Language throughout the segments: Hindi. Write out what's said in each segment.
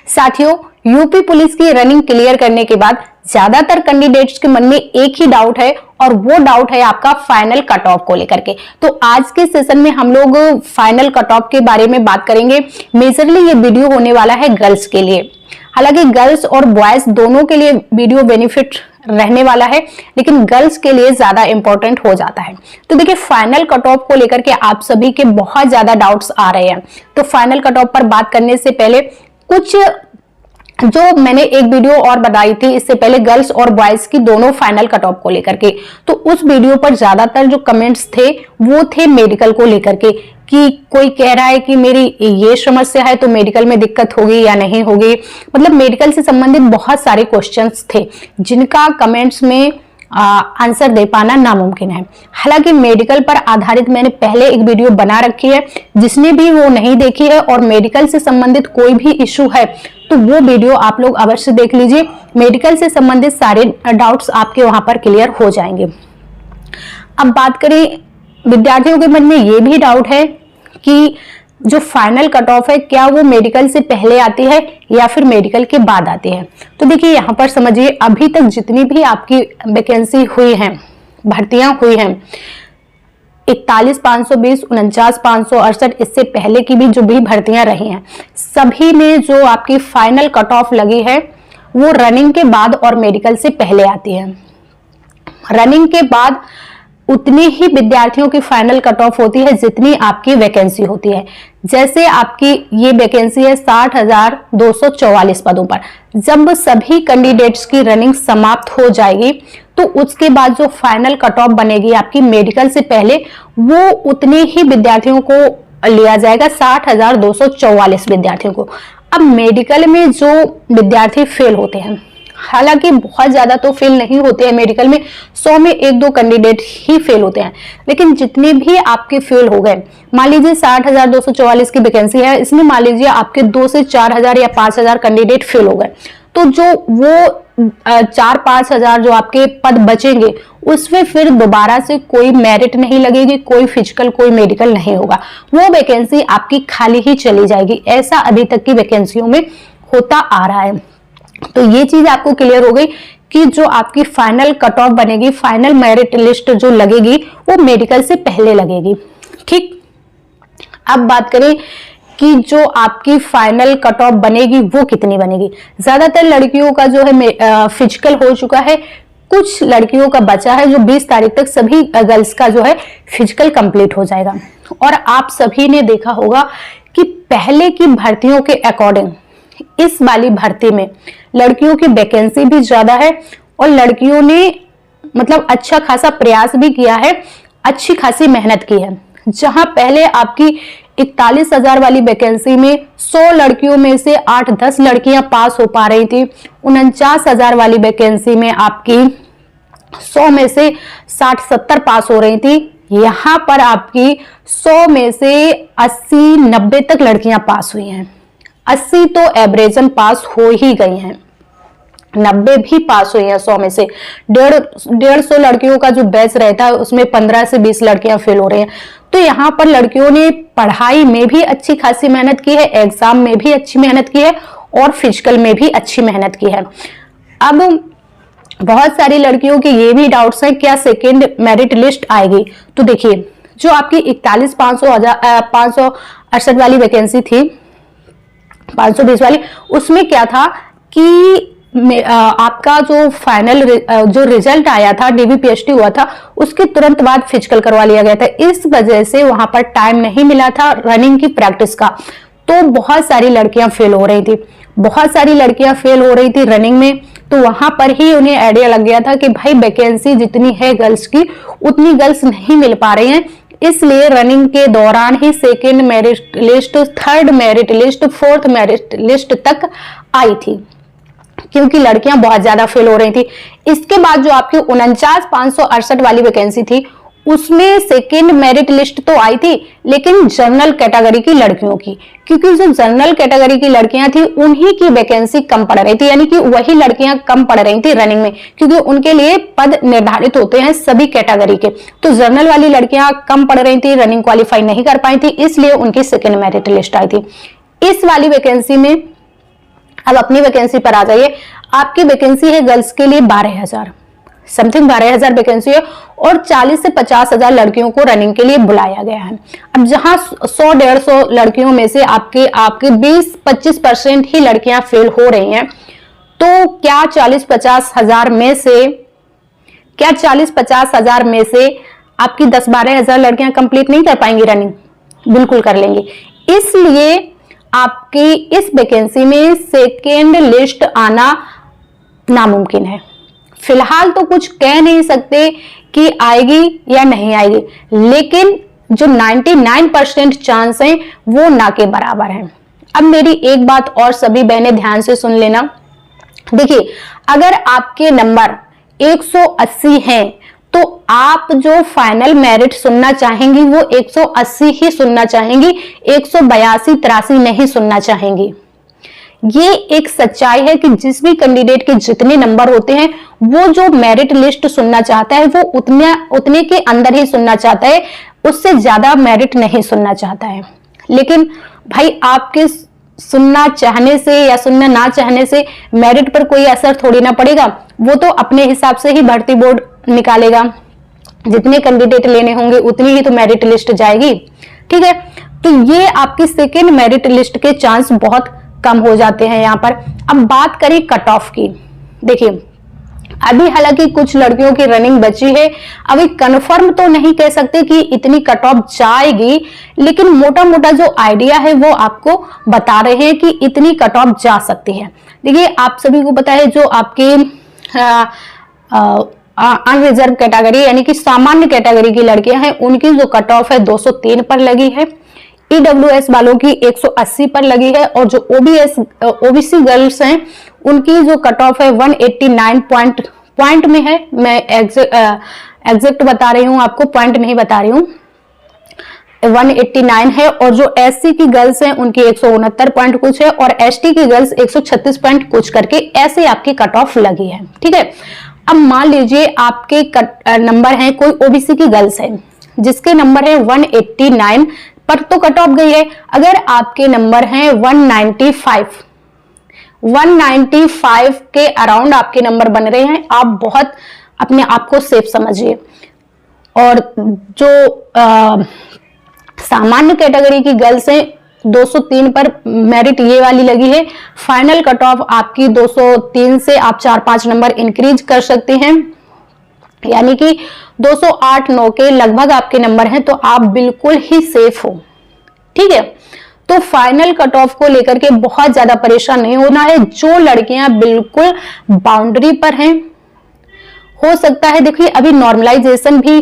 साथियों, यूपी पुलिस की रनिंग क्लियर करने के बाद ज्यादातर कैंडिडेट्स के मन में एक ही डाउट है और वो डाउट है आपका फाइनल कट ऑफ को लेकर के। तो आज के सेशन में हम लोग फाइनल कट ऑफ के बारे में बात करेंगे। मेजरली ये वीडियो होने वाला है गर्ल्स के लिए। हालांकि गर्ल्स और बॉयज दोनों के लिए वीडियो बेनिफिट रहने वाला है, लेकिन गर्ल्स के लिए ज्यादा इंपॉर्टेंट हो जाता है। तो देखिए, फाइनल कट ऑफ को लेकर के आप सभी के बहुत ज्यादा डाउट्स आ रहे हैं। तो फाइनल कट ऑफ पर बात करने से पहले कुछ जो मैंने एक वीडियो और बनाई थी इससे पहले गर्ल्स और बॉयज की दोनों फाइनल कट ऑफ को लेकर के, तो उस वीडियो पर ज्यादातर जो कमेंट्स थे वो थे मेडिकल को लेकर के, कि कोई कह रहा है कि मेरी ये समस्या है तो मेडिकल में दिक्कत होगी या नहीं होगी। मतलब मेडिकल से संबंधित बहुत सारे क्वेश्चंस थे जिनका कमेंट्स में आंसर दे पाना नामुमकिन है। हालांकि मेडिकल पर आधारित मैंने पहले एक वीडियो बना रखी है, जिसने भी वो नहीं देखी है और मेडिकल से संबंधित कोई भी इशू है तो वो वीडियो आप लोग अवश्य देख लीजिए। मेडिकल से संबंधित सारे डाउट्स आपके वहां पर क्लियर हो जाएंगे। अब बात करें, विद्यार्थियों के मन में ये भी डाउट है कि जो फाइनल कट ऑफ है क्या वो मेडिकल से पहले आती है या फिर मेडिकल के बाद आती है। तो देखिए, यहाँ पर समझिए, अभी तक जितनी भी आपकी वैकेंसी हुई है, भर्तियां हुई हैं, 41,520, 49,568, इससे पहले की भी जो भी भर्तियां रही हैं, सभी में जो आपकी फाइनल कट ऑफ लगी है वो रनिंग के बाद और मेडिकल से पहले आती है। रनिंग के बाद उतनी ही विद्यार्थियों की फाइनल कट ऑफ होती है जितनी आपकी वैकेंसी होती है। जैसे आपकी ये वैकेंसी है 60,244 पदों पर। जब सभी कैंडिडेट्स की रनिंग समाप्त हो जाएगी तो उसके बाद जो फाइनल कट ऑफ बनेगी आपकी मेडिकल से पहले, वो उतने ही विद्यार्थियों को लिया जाएगा, 60,244 विद्यार्थियों को। अब मेडिकल में जो विद्यार्थी फेल होते हैं, हालांकि बहुत ज्यादा तो फेल नहीं होते हैं मेडिकल में, 100 में 1-2 कैंडिडेट ही फेल होते हैं, लेकिन जितने भी आपके फेल हो गए, मान लीजिए 60,244 की वैकेंसी है, इसमें मान लीजिए आपके 2 से 4,000 या 5,000 कैंडिडेट फेल हो गए, तो जो वो 4-5 हजार जो आपके पद बचेंगे उसमें फिर दोबारा से कोई मेरिट नहीं लगेगी, कोई फिजिकल कोई मेडिकल नहीं होगा, वो वैकेंसी आपकी खाली ही चली जाएगी। ऐसा अभी तक की वैकेंसियों में होता आ रहा है। तो ये चीज आपको क्लियर हो गई कि जो आपकी फाइनल कट ऑफ बनेगी, फाइनल मेरिट लिस्ट जो लगेगी वो मेडिकल से पहले लगेगी। ठीक, अब बात करें कि जो आपकी फाइनल कट ऑफ बनेगी वो कितनी बनेगी। ज्यादातर लड़कियों का जो है फिजिकल हो चुका है, कुछ लड़कियों का बचा है जो 20 तारीख तक सभी गर्ल्स का जो है फिजिकल कंप्लीट हो जाएगा। और आप सभी ने देखा होगा कि पहले की भर्तियों के अकॉर्डिंग इस वाली भर्ती में लड़कियों की वैकेंसी भी ज्यादा है और लड़कियों ने मतलब अच्छा खासा प्रयास भी किया है, अच्छी खासी मेहनत की है। जहां पहले आपकी 41,000 वाली वैकेंसी में 100 लड़कियों में से 8-10 लड़कियां पास हो पा रही थी, 49,000 वाली वैकेंसी में आपकी 100 में से 60-70 पास हो रही थी। यहां पर आपकी 100 में से 80-90 तक लड़कियां पास हुई हैं। 80 तो एवरेजन पास हो ही गई हैं, 90 भी पास हुई हैं। 100 में से 150 लड़कियों का जो बैच रहता है उसमें 15 से 20 लड़कियां फेल हो रही हैं। तो यहाँ पर लड़कियों ने पढ़ाई में भी अच्छी खासी मेहनत की है, एग्जाम में भी अच्छी मेहनत की है और फिजिकल में भी अच्छी मेहनत की है। अब बहुत सारी लड़कियों के ये भी डाउट्स हैं क्या सेकेंड मेरिट लिस्ट आएगी। तो देखिए, जो आपकी 41,568 वाली वैकेंसी थी, 520 वाली, उसमें क्या था कि आपका जो फाइनल जो रिजल्ट आया था, डीबीपीएसटी हुआ था, उसके तुरंत बाद फिजिकल करवा लिया गया था। इस वजह से वहां पर टाइम नहीं मिला था रनिंग की प्रैक्टिस का, तो बहुत सारी लड़कियां फेल हो रही थी, बहुत सारी लड़कियां फेल हो रही थी रनिंग में। तो वहां पर ही उन्हें आइडिया लग गया था कि भाई वैकेंसी जितनी है गर्ल्स की उतनी गर्ल्स नहीं मिल पा रही हैं, इसलिए रनिंग के दौरान ही second merit list, third merit list, fourth merit list तक आई थी, क्योंकि लड़कियां बहुत ज्यादा फेल हो रही थी। इसके बाद जो आपकी 49,568 वाली वैकेंसी थी उसमें सेकेंड मेरिट लिस्ट तो आई थी, लेकिन जनरल कैटेगरी की लड़कियों की, क्योंकि जो जनरल कैटेगरी की लड़कियां थी उन्हीं की वैकेंसी कम पड़ रही थी, यानी कि वही लड़कियां कम पड़ रही थी रनिंग में, क्योंकि उनके लिए पद निर्धारित होते हैं सभी कैटेगरी के। तो जनरल वाली लड़कियां कम पड़ रही थी, रनिंग क्वालिफाई नहीं कर पाई थी, इसलिए उनकी सेकेंड मेरिट लिस्ट आई थी। इस वाली वैकेंसी में अब अपनी वैकेंसी पर आ जाइए। आपकी वैकेंसी है गर्ल्स के लिए 12,000 समथिंग 12,000 वैकेंसी है और 40 से 50,000 लड़कियों को रनिंग के लिए बुलाया गया है। अब जहां 100-150 लड़कियों में से आपके 20-25% ही लड़कियां फेल हो रही हैं, तो क्या 40-50,000 में से आपकी 10-12,000 लड़कियां कंप्लीट नहीं कर पाएंगी रनिंग? बिल्कुल कर लेंगी। इसलिए आपकी इस वैकेंसी में सेकेंड लिस्ट आना नामुमकिन है। फिलहाल तो कुछ कह नहीं सकते कि आएगी या नहीं आएगी, लेकिन जो 99% चांस है वो ना के बराबर है। अब मेरी एक बात और सभी बहनें ध्यान से सुन लेना। देखिए, अगर आपके नंबर 180 हैं तो आप जो फाइनल मेरिट सुनना चाहेंगी वो 180 ही सुनना चाहेंगी, 182-83 नहीं सुनना चाहेंगी। ये एक सच्चाई है कि जिस भी कैंडिडेट के जितने नंबर होते हैं वो जो मेरिट लिस्ट सुनना चाहता है वो उतने के अंदर ही सुनना चाहता है, उससे ज्यादा मेरिट नहीं सुनना चाहता है। लेकिन भाई, आपके सुनना चाहने से या सुनना ना चाहने से मेरिट पर कोई असर थोड़ी ना पड़ेगा। वो तो अपने हिसाब से ही भर्ती बोर्ड निकालेगा, जितने कैंडिडेट लेने होंगे उतनी ही तो मेरिट लिस्ट जाएगी। ठीक है, तो ये आपकी सेकेंड मेरिट लिस्ट के चांस बहुत कम हो जाते हैं यहाँ पर। अब बात करें कट ऑफ की। देखिए, अभी हालांकि कुछ लड़कियों की रनिंग बची है, अभी कंफर्म तो नहीं कह सकते कि इतनी कट ऑफ जाएगी, लेकिन मोटा मोटा जो आइडिया है वो आपको बता रहे हैं कि इतनी कट ऑफ जा सकती है। देखिए, आप सभी को पता है जो आपके अनरिजर्व कैटेगरी यानी कि सामान्य कैटेगरी की लड़कियां हैं, उनकी जो कट ऑफ है 203 पर लगी है। ईडब्ल्यूएस वालों की 180 पर लगी है और जो ओबीसी गर्ल्स हैं उनकी जो कट ऑफ है 189 पॉइंट में है। मैं एग्जैक्ट बता रही हूं आपको, पॉइंट नहीं बता रही हूं, 189 है। और जो एससी की गर्ल्स हैं उनकी 169 पॉइंट कुछ है और एसटी की गर्ल्स 136 पॉइंट कुछ करके ऐसे आपकी कट ऑफ लगी है। ठीक है, अब मान लीजिए आपके नंबर है, कोई ओबीसी की गर्ल्स है जिसके नंबर है 189 पर तो कट ऑफ गई है। अगर आपके नंबर हैं 195 के अराउंड आपके नंबर बन रहे हैं, आप बहुत अपने आप को सेफ समझिए। और जो सामान्य कैटेगरी की गर्ल्स हैं 203 पर मेरिट ये वाली लगी है। फाइनल कट ऑफ आपकी 203 से आप 4-5 नंबर इंक्रीज कर सकते हैं, यानी कि 208-9 के लगभग आपके नंबर हैं, तो आप बिल्कुल ही सेफ हो। ठीक है, तो फाइनल कट ऑफ को लेकर के बहुत ज्यादा परेशान नहीं होना है। जो लड़कियां बिल्कुल बाउंड्री पर हैं, हो सकता है, देखिए अभी नॉर्मलाइजेशन भी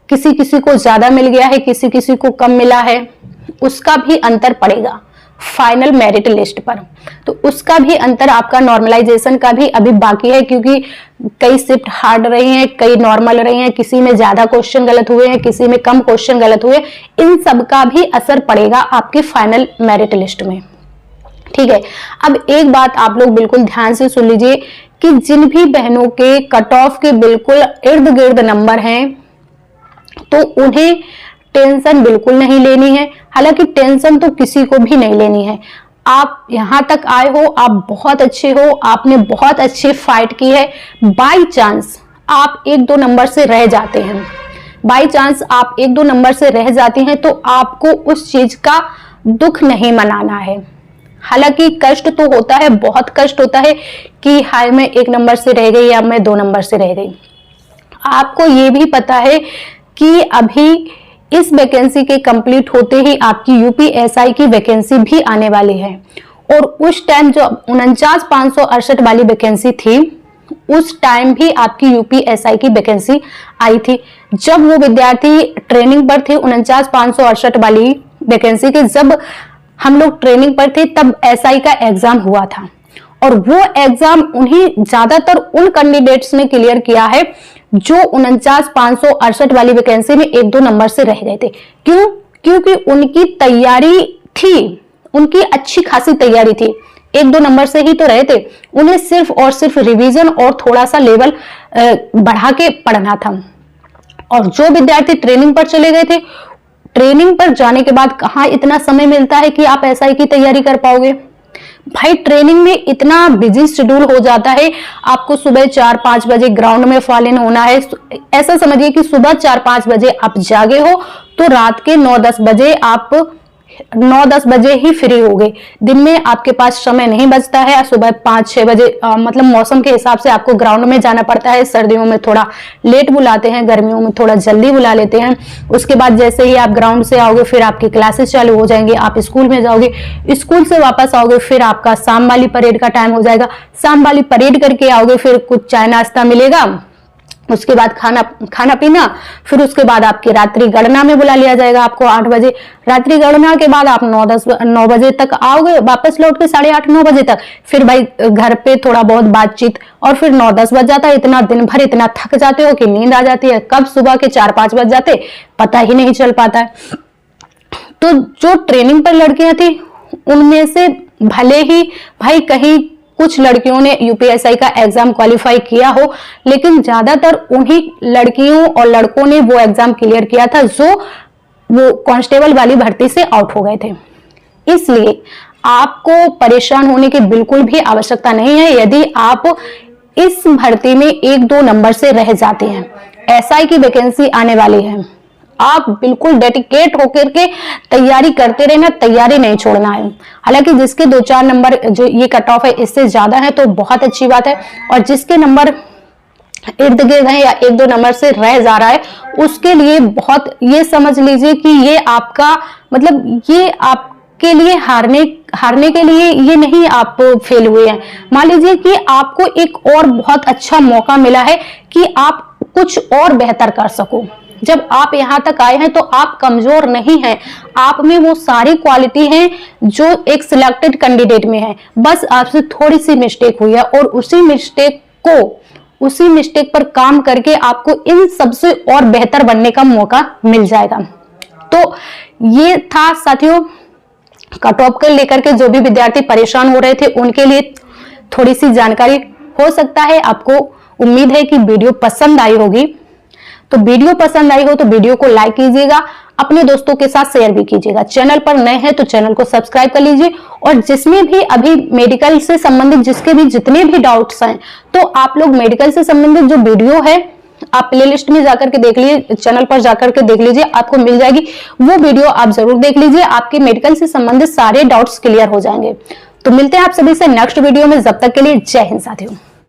किसी किसी को ज्यादा मिल गया है, किसी किसी को कम मिला है, उसका भी अंतर पड़ेगा फाइनल मेरिट लिस्ट पर। तो उसका भी अंतर, आपका नॉर्मलाइजेशन का भी अभी बाकी है, क्योंकि कई शिफ्ट हार्ड रही हैं, कई नॉर्मल रही हैं, किसी में ज्यादा क्वेश्चन गलत हुए हैं, किसी में कम क्वेश्चन गलत हुए। इन सब का भी असर पड़ेगा आपके फाइनल मेरिट लिस्ट में। ठीक है, अब एक बात आप लोग बिल्कुल ध्यान से सुन लीजिए कि जिन भी बहनों के कट ऑफ के बिल्कुल इर्द गिर्द नंबर हैं तो उन्हें टेंशन बिल्कुल नहीं लेनी है। हालांकि टेंशन तो किसी को भी नहीं लेनी है। आप यहां तक आए हो, आप बहुत अच्छे हो, आपने बहुत अच्छी फाइट की है। बाई चांस आप 1-2 नंबर से रह जाते हैं, बाई चांस आप 1-2 नंबर से रह जाते हैं, तो आपको उस चीज का दुख नहीं मनाना है। हालांकि कष्ट तो होता है, बहुत कष्ट होता है कि हाय मैं 1 नंबर से रह गई या मैं 2 नंबर से रह गई। आपको ये भी पता है कि अभी इस वैकेंसी के कंप्लीट होते ही आपकी यूपीएसआई की वैकेंसी भी आने वाली है। और उस टाइम जो 49,568 वाली वैकेंसी थी, उस टाइम भी आपकी यूपीएसआई की वैकेंसी आई थी। जब वो विद्यार्थी ट्रेनिंग पर थे 49,568 वाली वैकेंसी के, जब हम लोग ट्रेनिंग पर थे तब एसआई का एग्जाम हुआ था और वो एग्जाम उन्हीं ज्यादातर उन कैंडिडेट्स ने क्लियर किया है जो 49,568 वाली वैकेंसी में 1-2 नंबर से रह गए थे। क्यों? क्योंकि उनकी तैयारी थी, उनकी अच्छी खासी तैयारी थी, 1-2 नंबर से ही तो रहे थे। उन्हें सिर्फ और सिर्फ रिवीजन और थोड़ा सा लेवल बढ़ा के पढ़ना था। और जो विद्यार्थी ट्रेनिंग पर चले गए थे, ट्रेनिंग पर जाने के बाद कहाँ इतना समय मिलता है कि आप एसआई की तैयारी कर पाओगे। भाई ट्रेनिंग में इतना बिजी शेड्यूल हो जाता है, आपको सुबह 4-5 बजे ग्राउंड में फॉल इन होना है। ऐसा समझिए कि सुबह 4-5 बजे आप जागे हो तो रात के 9-10 बजे आप 9-10 बजे ही फ्री हो गए। दिन में आपके पास समय नहीं बचता है। सुबह 5-6 बजे मतलब मौसम के हिसाब से आपको ग्राउंड में जाना पड़ता है। सर्दियों में थोड़ा लेट बुलाते हैं, गर्मियों में थोड़ा जल्दी बुला लेते हैं। उसके बाद जैसे ही आप ग्राउंड से आओगे फिर आपकी क्लासेस चालू हो जाएंगी, आप स्कूल में जाओगे, स्कूल से वापस आओगे फिर आपका शाम वाली परेड का टाइम हो जाएगा। शाम वाली परेड करके आओगे फिर कुछ चाय नाश्ता मिलेगा, उसके बाद खाना पीना, फिर उसके बाद आपकी रात्रि गणना में बुला लिया जाएगा आपको 8 बजे। रात्रि गणना के बाद आप 9 बजे तक आओगे वापस लौट के 8:30-9 बजे तक। फिर भाई घर पे थोड़ा बहुत बातचीत और फिर 9-10 बज जाता है। इतना दिन भर इतना थक जाते हो कि नींद आ जाती है, कब सुबह के 4-5 बज जाते पता ही नहीं चल पाता है। तो जो ट्रेनिंग पर लड़कियां थी उनमें से भले ही भाई कहीं कुछ लड़कियों ने यूपीएसआई का एग्जाम क्वालिफाई किया हो, लेकिन ज्यादातर उन्हीं लड़कियों और लड़कों ने वो एग्जाम क्लियर किया था जो वो कांस्टेबल वाली भर्ती से आउट हो गए थे। इसलिए आपको परेशान होने की बिल्कुल भी आवश्यकता नहीं है। यदि आप इस भर्ती में 1-2 नंबर से रह जाते हैं, एसआई की वैकेंसी आने वाली है, आप बिल्कुल डेडिकेट होकर के तैयारी करते रहना, तैयारी नहीं छोड़ना है। हालांकि जिसके 2-4 नंबर जो ये कट ऑफ है इससे ज्यादा है तो बहुत अच्छी बात है, और जिसके नंबर इर्द गिर्द है या 1-2 नंबर से रह जा रहा है उसके लिए बहुत, ये समझ लीजिए कि ये आपका मतलब ये आपके लिए हारने के लिए ये नहीं आप फेल हुए हैं। मान लीजिए कि आपको एक और बहुत अच्छा मौका मिला है कि आप कुछ और बेहतर कर सको। जब आप यहां तक आए हैं तो आप कमजोर नहीं हैं, आप में वो सारी क्वालिटी है जो एक सिलेक्टेड कैंडिडेट में है। बस आपसे थोड़ी सी मिस्टेक हुई है और उसी मिस्टेक पर काम करके आपको इन सबसे और बेहतर बनने का मौका मिल जाएगा। तो ये था साथियों कट ऑफ को लेकर के जो भी विद्यार्थी परेशान हो रहे थे उनके लिए थोड़ी सी जानकारी। हो सकता है आपको उम्मीद है कि वीडियो पसंद आई होगी। तो वीडियो पसंद आई हो तो वीडियो को लाइक कीजिएगा, अपने दोस्तों के साथ शेयर भी कीजिएगा। चैनल पर नए हैं तो चैनल को सब्सक्राइब कर लीजिए, और जिसमें भी अभी मेडिकल से संबंधित जिसके भी जितने भी डाउट्स हैं तो आप लोग मेडिकल से संबंधित जो वीडियो है आप प्लेलिस्ट में जाकर के देख लीजिए, चैनल पर जाकर के देख लीजिए, आपको मिल जाएगी वो वीडियो, आप जरूर देख लीजिए, आपके मेडिकल से संबंधित सारे डाउट्स क्लियर हो जाएंगे। तो मिलते हैं आप सभी से नेक्स्ट वीडियो में, जब तक के लिए जय हिंद साथियों।